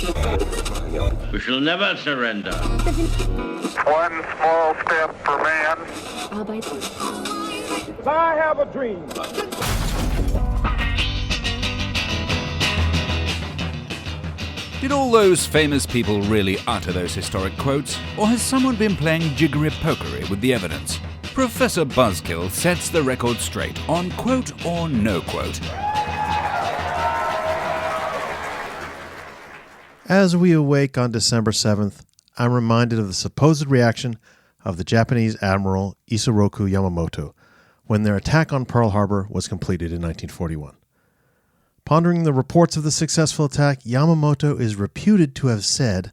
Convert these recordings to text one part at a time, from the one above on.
We shall never surrender. One small step for man. I have a dream. Did all those famous people really utter those historic quotes, or has someone been playing jiggery-pokery with the evidence? Professor Buzzkill sets the record straight on quote or no quote. As we awake on December 7th, I'm reminded of the supposed reaction of the Japanese Admiral Isoroku Yamamoto when their attack on Pearl Harbor was completed in 1941. Pondering the reports of the successful attack, Yamamoto is reputed to have said,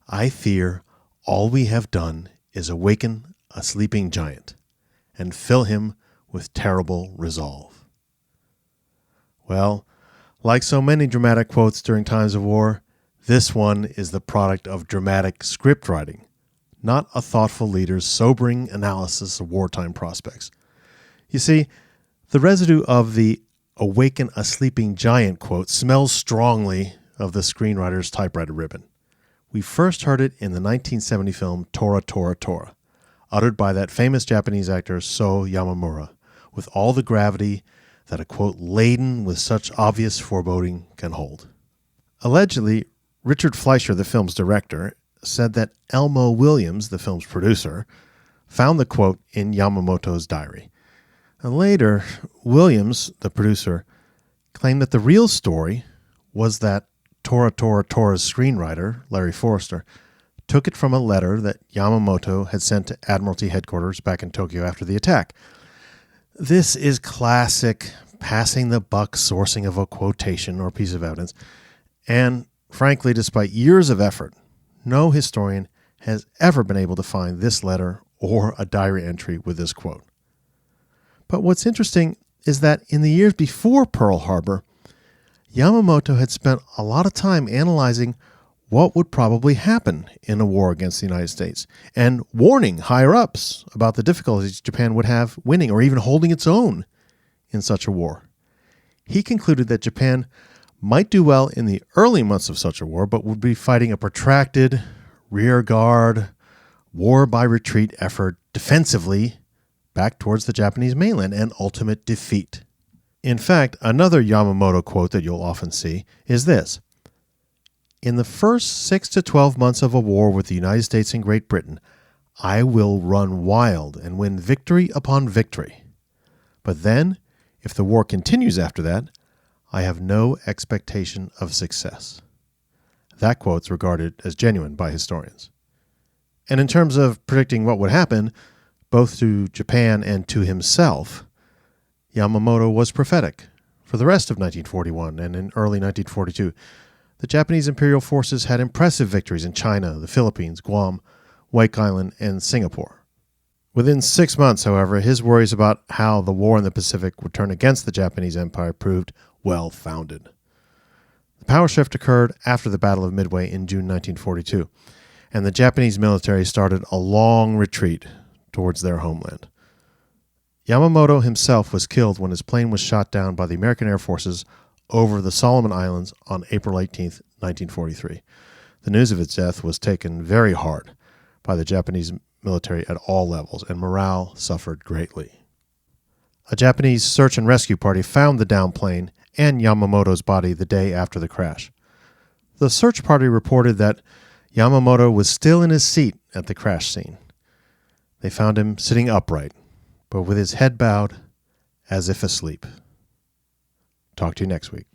"I fear all we have done is awaken a sleeping giant and fill him with terrible resolve." Well, like so many dramatic quotes during times of war, this one is the product of dramatic script writing, not a thoughtful leader's sobering analysis of wartime prospects. You see, the residue of the "awaken a sleeping giant" quote smells strongly of the screenwriter's typewriter ribbon. We first heard it in the 1970 film Tora, Tora, Tora, uttered by that famous Japanese actor So Yamamura, with all the gravity that a quote laden with such obvious foreboding can hold. Allegedly, Richard Fleischer, the film's director, said that Elmo Williams, the film's producer, found the quote in Yamamoto's diary. And later, Williams, the producer, claimed that the real story was that Tora, Tora, Tora's screenwriter, Larry Forrester, took it from a letter that Yamamoto had sent to Admiralty headquarters back in Tokyo after the attack. This is classic passing the buck sourcing of a quotation or piece of evidence, and frankly, despite years of effort, no historian has ever been able to find this letter or a diary entry with this quote. But what's interesting is that in the years before Pearl Harbor, Yamamoto had spent a lot of time analyzing what would probably happen in a war against the United States and warning higher-ups about the difficulties Japan would have winning or even holding its own in such a war. He concluded that Japan might do well in the early months of such a war, but would be fighting a protracted, rearguard, war-by-retreat effort defensively back towards the Japanese mainland and ultimate defeat. In fact, another Yamamoto quote that you'll often see is this: "In the first 6 to 12 months of a war with the United States and Great Britain, I will run wild and win victory upon victory. But then, if the war continues after that, I have no expectation of success." That quote's regarded as genuine by historians. And in terms of predicting what would happen, both to Japan and to himself, Yamamoto was prophetic. For the rest of 1941 and in early 1942, the Japanese imperial forces had impressive victories in China, the Philippines, Guam, Wake Island, and Singapore. Within 6 months, however, his worries about how the war in the Pacific would turn against the Japanese Empire proved well-founded. The power shift occurred after the Battle of Midway in June 1942, and the Japanese military started a long retreat towards their homeland. Yamamoto himself was killed when his plane was shot down by the American Air Forces over the Solomon Islands on April 18, 1943. The news of its death was taken very hard by the Japanese military at all levels, and morale suffered greatly. A Japanese search and rescue party found the downed plane and Yamamoto's body the day after the crash. The search party reported that Yamamoto was still in his seat at the crash scene. They found him sitting upright, but with his head bowed as if asleep. Talk to you next week.